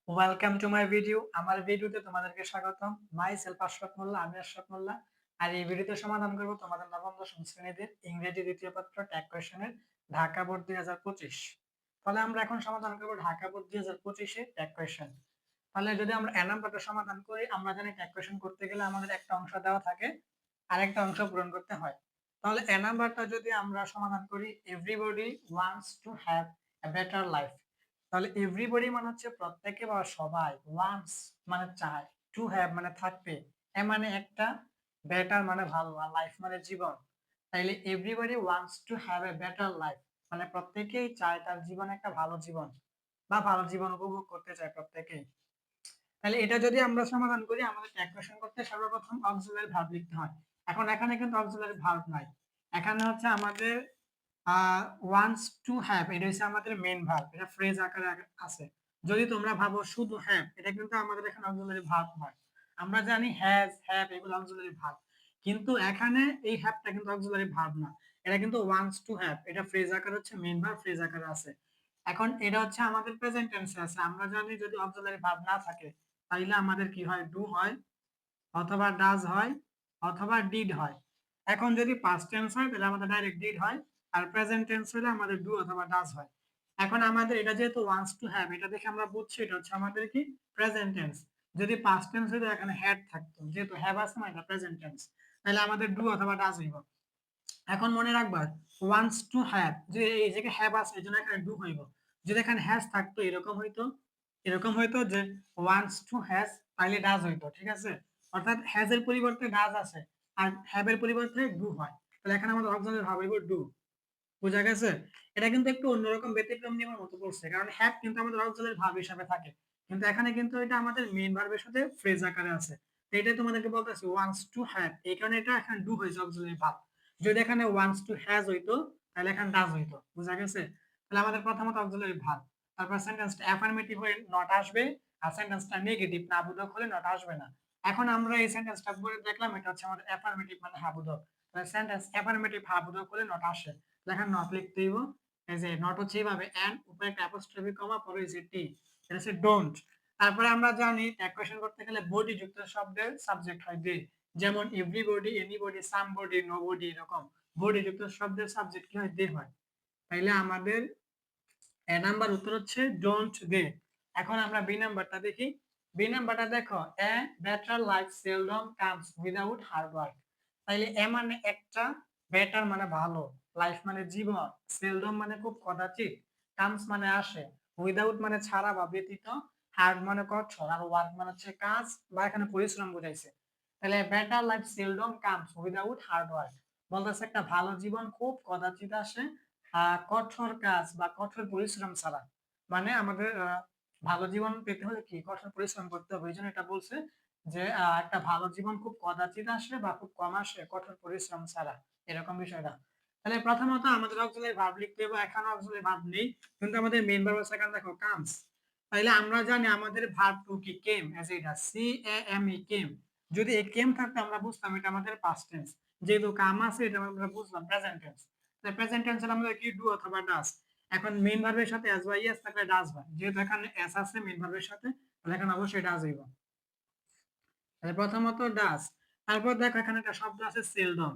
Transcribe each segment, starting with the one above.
Welcome to my video. আমার ভিডিওতে তোমাদেরকে স্বাগতম। মাই সেলফ আশরাফ মোল্লা, আমি আশরাফ মোল্লা। আর এই ভিডিওতে সমাধান করব তোমাদের নবম দশম শ্রেণীদের ইংরেজি দ্বিতীয় পত্র ট্যাগ কোয়েশনের ঢাকা বোর্ড 2025। তাহলে আমরা এখন সমাধান করব ঢাকা বোর্ড 2025 এর ট্যাগ কোয়েশন। তাহলে যদি আমরা এ নাম্বারটা সমাধান করি, আমরা জানি ট্যাগ কোয়েশন করতে গেলে আমাদের একটা অংশ দেওয়া থাকে, আরেকটা অংশ পূরণ করতে হয়। তাহলে এ নাম্বারটা যদি আমরা সমাধান করি, everybody wants to have a better life. তাহলে এভরিবডি মানে হচ্ছে প্রত্যেকে বা সবাই, ওয়ান্টস মানে চায়, টু হ্যাভ মানে থাকতে, এ মানে একটা, বেটার মানে ভালো, আর লাইফ মানে জীবন। তাইলে everybody wants to have a better life মানে প্রত্যেকেই চায় তার জীবনে একটা ভালো জীবন বা ভালো জীবন উপভোগ করতে চায় প্রত্যেকেই। তাহলে এটা যদি আমরা সমাধান করি, আমাদের ট্যাগ করতে সর্বপ্রথম অক্সিলারি ভার্ব লিখতে হয়। এখন এখানে কিন্তু অক্সিলারি ভার্ব নাই, এখানে হচ্ছে আমাদের ওয়ান্টস টু হ্যাভ, এটা হচ্ছে আমাদের মেইন ভার্ব, এটা ফ্রেজ আকারে আছে। যদি তোমরা ভাবো শুধু হ্যাভ, এটা কিন্তু আমাদের এখানে অক্সিলারি ভার্ব নয়। আমরা জানি হ্যাজ, হ্যাভ এগুলো অক্সিলারি ভার্ব, কিন্তু এখানে এই হ্যাভটা কিন্তু অক্সিলারি ভার্ব না, এটা কিন্তু ওয়ান্টস টু হ্যাভ, এটা ফ্রেজ আকারে হচ্ছে, মেইন ভার্ব ফ্রেজ আকারে আছে। এখন এটা হচ্ছে আমাদের প্রেজেন্ট টেন্সে আছে। আমরা জানি যদি অক্সিলারি ভার্ব না থাকে তাইলে আমাদের কি হয়, ডু হয়, অথবা ডাজ হয়, অথবা ডিড হয়। এখন যদি পাস্ট টেন্স হয় তাহলে আমাদের ডাইরেক্ট ডিড হয়, আর প্রেজেন্ট টেন্স হলে আমাদের ডু অথবা ডাজ হয়। এখন আমাদের এটা যেহেতু ওয়ান্টস টু হ্যাভ, এটা দেখে আমরা বুঝছি এটা হচ্ছে আমাদের কি, প্রেজেন্ট টেন্স। যদি পাস্ট টেন্স হতো এখানে হ্যাড থাকতো, যেহেতু হ্যাভ আছে না, এটা প্রেজেন্ট টেন্স, তাহলে আমাদের ডু অথবা ডাজ হইব। এখন মনে রাখবা, ওয়ান্টস টু হ্যাভ, যে এই জায়গায় হ্যাভ আছে এই জন্য এখানে ডু হইব। যদি এখানে হ্যাজ থাকতো এরকম হইতো, এরকম হইতো যে ওয়ান্টস টু হ্যাজ, তাইলে ডাজ হইতো, ঠিক আছে। অর্থাৎ হ্যাজ এর পরিবর্তে ডাজ আছে, আর হ্যাভ এর পরিবর্তে ডু হয়, তাহলে এখানে আমাদের অক্সিলারি ভার্ব হইব ডু। বুঝা গেছে? এটা কিন্তু একটু অন্যরকম ব্যতিক্রম নিয়মের মতো পড়ছে, কারণ হ্যাভ কিন্তু আমাদের অক্সিলারি ভার্ব হিসাবে থাকে, কিন্তু এখানে কিন্তু এটা আমাদের মেইন ভার্বের সাথে ফ্রেজ আকারে আছে। তো এটাই তোমাদেরকে বলতেছি ওয়ান্টস টু হ্যাভ, এই কারণে এটা এখানে ডু হয়েছে অক্সিলারি ভার্ব। যদি এখানে ওয়ান্টস টু হ্যাজ হইতো তাহলে এখানে ডাজ হইতো। বুঝা গেছে? তাহলে আমাদের প্রথমত অক্সিলারি ভার্ব, তারপর সেন্টেন্সটা অ্যাফার্মেটিভ হয়ে নট আসবে, আর সেন্টেন্সটা নেগেটিভ না বোধক হলে নট আসবে না। এখন আমরা এই সেন্টেন্সটা পড়ে দেখলাম, এটা হচ্ছে আমাদের অ্যাফার্মেটিভ মানে হ্যাঁ বোধক, তাহলে সেন্টেন্স অ্যাফার্মেটিভ হ্যাঁ বোধক হলে নট আসে, লেখা নট লিখতে হইব। এই যে নট হচ্ছে এইভাবে এন্ড, উপরে একটা অ্যাপোস্ট্রফি কমা, পরে হচ্ছে টি, এটা হচ্ছে ডোন্ট। তারপরে আমরা জানি ট্যাগ কোয়েশ্চেন করতে গেলে বডি যুক্ত শব্দের সাবজেক্ট হয় দে, যেমন এভরিবডি, এনিবডি, সামবডি, নোবডি, এরকম বডি যুক্ত শব্দের সাবজেক্ট কি হয়, দে হয়। তাইলে আমাদের এ নাম্বার উত্তর হচ্ছে ডোন্ট দে। এখন আমরা বি নাম্বারটা দেখি। বি নাম্বারটা দেখো, a better life seldom comes without hard work. তাইলে এ মানে একটা, বেটার মানে ভালো, লাইফ মানে জীবন, সেলডম মানে খুব কদাচিৎ, কামস মানে আসে, উইদাউট মানে ছাড়া বা ব্যতীত, হার্ড মানে কঠোর, আর ওয়ার্ক মানে হচ্ছে কাজ বা এখানে পরিশ্রম বোঝাইছে। তাহলে better life seldom comes without hard work বলতেছে একটা ভালো জীবন খুব কদাচিৎ আসে কঠোর কাজ বা কঠোর পরিশ্রম ছাড়া। মানে আমাদের ভালো জীবন পেতে হলে কি কঠোর পরিশ্রম করতে হবে, এই জন্য এটা বলছে যে একটা ভালো জীবন খুব কদাচিৎ আসে বা খুব কম আসে কঠোর পরিশ্রম ছাড়া, এরকম বিষয়টা। তাহলে প্রথমত আমাদের অক্সিলারি ভার্ব লিখতে হবে, এখানে অক্সিলারি ভার্ব নেই, কিন্তু আমাদের মেইন ভার্ব আছে, এখানে দেখো কামস। তাইলে আমরা জানি আমাদের ভার্ব টু কি, কেম, এজ এটা সি এ এম ই, কেম। যদি এই কেম থাকতো আমরা বুঝতাম এটা আমাদের পাস্ট টেন্স, যেহেতু কাম আছে এটা আমরা বুঝলাম প্রেজেন্ট টেন্স। প্রেজেন্ট টেন্সে আমাদের কি ডু অথবা ডাজ। এখন মেইন ভার্বের সাথে এস বা ইএস থাকলে ডাজ হয়, যেহেতু এখানে এস আছে মেইন ভার্বের সাথে, তাহলে এখানে অবশ্যই ডাজ হইব। তাহলে প্রথমত ডাজ। তারপর দেখো এখানে একটা শব্দ আছে সেলডম।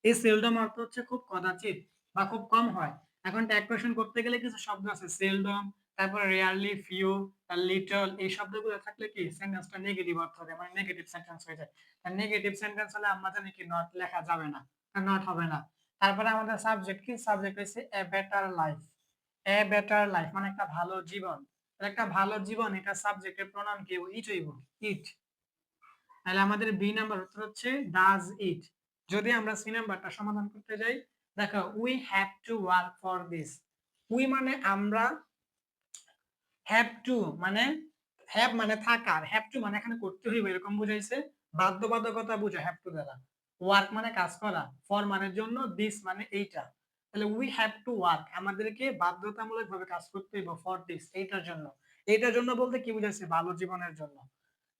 এই সেলডম অর্থ হচ্ছে খুব কদাচিৎ বা খুব কম হয়। এখন ট্যাগ কোয়েশ্চেন করতে গেলে কিছু শব্দ আছে সেলডম, তারপর রেয়ারলি, ফিউ, লিটল, এই শব্দগুলো থাকলে কি সেন্টেন্সটা নেগেটিভ অর্থ হবে, মানে নেগেটিভ সেন্টেন্স হয়ে যায়। আর নেগেটিভ সেন্টেন্স হলে আমরা জানি কি নট লেখা যাবে না, নট হবে না। তারপরে আমাদের সাবজেক্ট কি, সাবজেক্ট হচ্ছে a better life. A better life মানে একটা ভালো জীবন, একটা ভালো জীবন, এটা সাবজেক্টের প্রনাউন কি ইট হইব, ইট। তাহলে আমাদের বি নাম্বার উত্তর হচ্ছে ডাজ ইট। যদি আমরা সি নাম্বারটা সমাধান করতে যাই, দেখো we have to work for this. We মানে আমরা, হ্যাভ টু মানে, হ্যাভ মানে থাকার, হ্যাভ টু মানে এখানে করতে হইবে এরকম বুঝাইছে, বাধ্যবাধকতা বুঝায় হ্যাভ টু দ্বারা। ওয়ার্ক মানে কাজ করা, ফর মানে জন্য, দিস মানে এইটা। তাহলে উই হ্যাভ টু ওয়ার্ক, আমাদেরকে বাধ্যতামূলক ভাবে কাজ করতে হইব, ফর দিস এইটার জন্য। এইটার জন্য বলতে কি বুঝাইছে, ভালো জীবনের জন্য।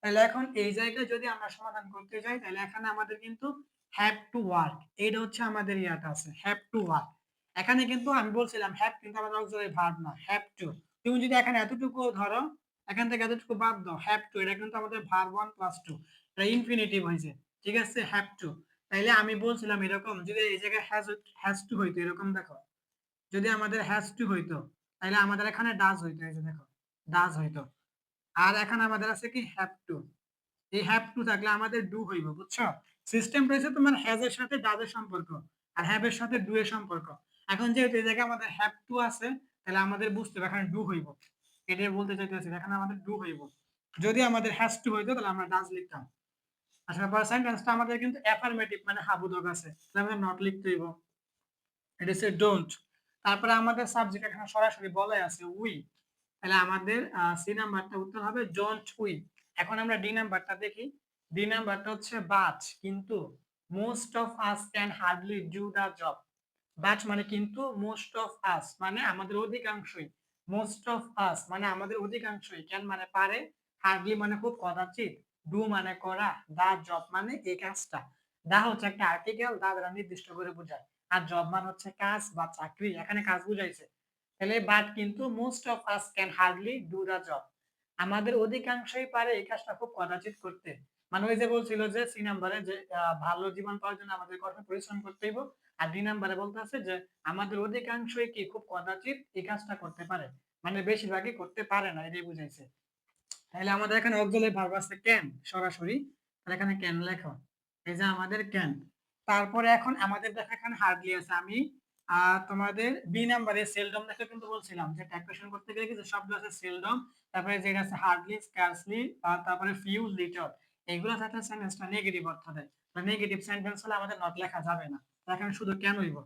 তাহলে এখন এই জায়গায় যদি আমরা সমাধান করতে যাই তাহলে এখানে আমাদের কিন্তু হ্যাভ টু ওয়ার্ক, এইটা হচ্ছে আমাদের ইয়াটা আছে হ্যাভ টু ওয়ার্ক। এখানে কিন্তু আমি বলছিলাম হ্যাভ কিন্তু আমাদের অক্সিলারি ভার্ব না, হ্যাভ টু। তুমি যদি এখানে এতটুকু ধরো, এখান থেকে এতটুকু বাদ দাও, হ্যাভ টু, এটা কিন্তু আমাদের ভার্ব 1 প্লাস 2, এটা ইনফিনিটিভ হয়েছে, ঠিক আছে, হ্যাভ টু। তাইলে আমি বলছিলাম এরকম যদি এই জায়গায় হ্যাজ টু হইতো, এরকম দেখো, যদি আমাদের হ্যাজ টু হইতো তাহলে আমাদের এখানে ডাজ হইতো, এই যে দেখো ডাজ হইতো। আর এখানে আমাদের আছে কি হ্যাভ টু, এই হ্যাভ টু থাকলে আমাদের ডু হইব, বুঝছো? সিস্টেম রয়েছে তোমার হ্যাজ এর সাথে ডাজ এর সম্পর্ক আর হ্যাভ এর সাথে ডু এর সম্পর্ক। এখন যেহেতু এই জায়গায় আমাদের হ্যাভ টু আছে, তাহলে আমাদের বুঝতে হবে এখানে ডু হইব, এটাই বলতে চাইতেছি, এখানে আমাদের ডু হইব। যদি আমাদের হ্যাজ টু হইতো তাহলে আমরা ডাজ লিখতাম। আসার পর সেন্টেন্সটা আমাদের কিন্তু অ্যাফার্মেটিভ মানে হাবুদক আছে, তাহলে আমরা নট লিখতে হইব। এটা হচ্ছে ডোন্ট। তারপরে আমাদের সাবজেক্ট এখানে সরাসরি বলাই আছে উই, তাহলে আমাদের সি নাম্বারটা উত্তর হবে ডোন্ট উই। এখন আমরা ডি নাম্বারটা দেখি। ডি নাম্বারটা হচ্ছে বাট কিন্তু most of us can hardly do the job. But মানে কিন্তু, মোস্ট অফ আস মানে আমাদের অধিকাংশই, মোস্ট অফ আস মানে আমাদের অধিকাংশই, ক্যান মানে পারে, হার্ডলি মানে খুব কদাচিৎ, ডু মানে করা, দা জব মানে এই কাজটা। দা হচ্ছে একটা আর্টিকেল, দা দ্বারা নির্দিষ্ট করে বোঝায়, আর জব মানে হচ্ছে কাজ বা চাকরি, এখানে কাজ বুঝাইছে। তাহলে বাট কিন্তু most of us can hardly do the job, আমাদের অধিকাংশই পারে এই কাজটা খুব কদাচিৎ করতে। মানে ওই যে বলছিল যে সি নাম্বারে যে ভালো জীবন পাওয়ার জন্য আমাদের কঠোর পরিশ্রম করতে হইব, আর ডি নাম্বারে বলতে আছে যে আমাদের অধিকাংশই কি খুব কদাচিৎ এই কাজটা করতে পারে, মানে বেশিরভাগই করতে পারে না, এটাই বুঝাইছে। তাহলে আমাদের এখানে অক্সিলারি ভার্ব আছে ক্যান সরাসরি, তাহলে এখানে ক্যান লেখো, এই যে আমাদের ক্যান। তারপরে এখন আমাদের দেখো এখানে হার্ডলি আছে, আমি তোমাদের বি নাম্বারে সেলডম দেখে কিন্তু বলছিলাম যে ট্যাগ কোয়েশ্চেন করতে গেলে কিছু শব্দ আছে সেলডম, তারপরে যেটা আছে হার্ডলি, স্কার্সলি, তারপরে ফিউ, লিটল, এগুলো থাকলে সেন্টেন্সটা নেগেটিভ অর্থ দেয়। নেগেটিভ সেন্টেন্স হলে আমাদের নট লেখা যাবে না, এখানে শুধু ক্যান হইব।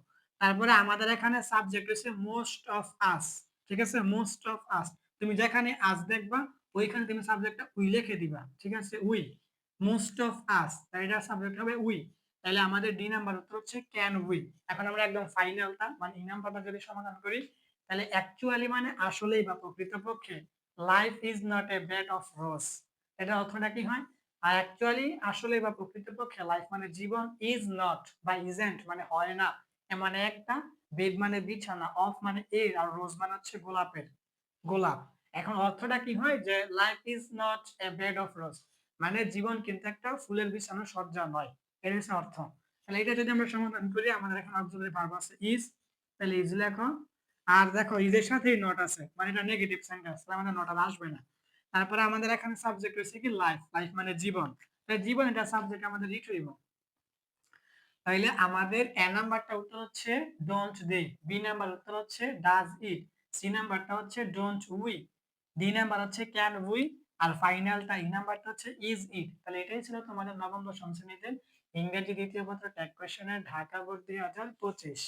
তারপরে আমাদের এখানে সাবজেক্ট হচ্ছে মোস্ট অফ আস, ঠিক আছে, মোস্ট অফ আস, তুমি যেখানে আস দেখবা ওইখানে তুমি সাবজেক্টটা উই লিখে দিবা, ঠিক আছে, উই, মোস্ট অফ আস, তাই এটার সাবজেক্ট হবে উই। তাহলে আমাদের ডি নাম্বার উত্তর হচ্ছে ক্যান উই। এখন আমরা একদম ফাইনালটা মানে ই নাম্বারটা যদি সমাধান করি, তাহলে অ্যাকচুয়ালি মানে আসলেই বা প্রকৃতপক্ষে, life is not a bed of rose, এটা অর্থটা কি হয়? আর অ্যাকচুয়ালি আসলে বা প্রকৃতপক্ষে লাইফ মানে জীবন, ইজ নট বা ইজেন্ট মানে হয় না, এ মানে একটা, বেড মানে বিছানা, অফ মানে এর, আর রোজ মানে হচ্ছে গোলাপের, গোলাপ। এখন অর্থটা কি হয় যে life is not a bed of rose, মানে জীবন কিন্তু একটা ফুলের বিছানো সজ্জা নয়, এর হচ্ছে অর্থ। তাহলে এটা যদি আমরা সমাধান করি, আমাদের এখন অক্সিলারি ভার্ব আছে ইজ, তাহলে ইজ লেখো। আর দেখো ইজের সাথেই নট আছে, মানে এটা নেগেটিভ সেন্টেন্স, তাহলে আমাদের নট আর আসবে না। তারপরে আমাদের এখানে সাবজেক্ট হচ্ছে কি লাইফ, লাইফ মানে জীবন, তাই জীবন এটা সাবজেক্ট আমাদের রিট হইব। তাইলে আমাদের এ নাম্বারটা উত্তর হচ্ছে ডোন্ট দে, বি নাম্বার উত্তর হচ্ছে ডাজ ইট, সি নাম্বারটা হচ্ছে ডোন্ট উই, ডি নাম্বার হচ্ছে ক্যান উই, আর ফাইনালটা ই নাম্বারটা হচ্ছে ইজ ইট। তাহলে এটাই ছিল তোমাদের নবম দশম শ্রেণীতে ইংরেজি দ্বিতীয় পত্র ট্যাগ কোয়েশ্চেনের ঢাকা বোর্ড 2025।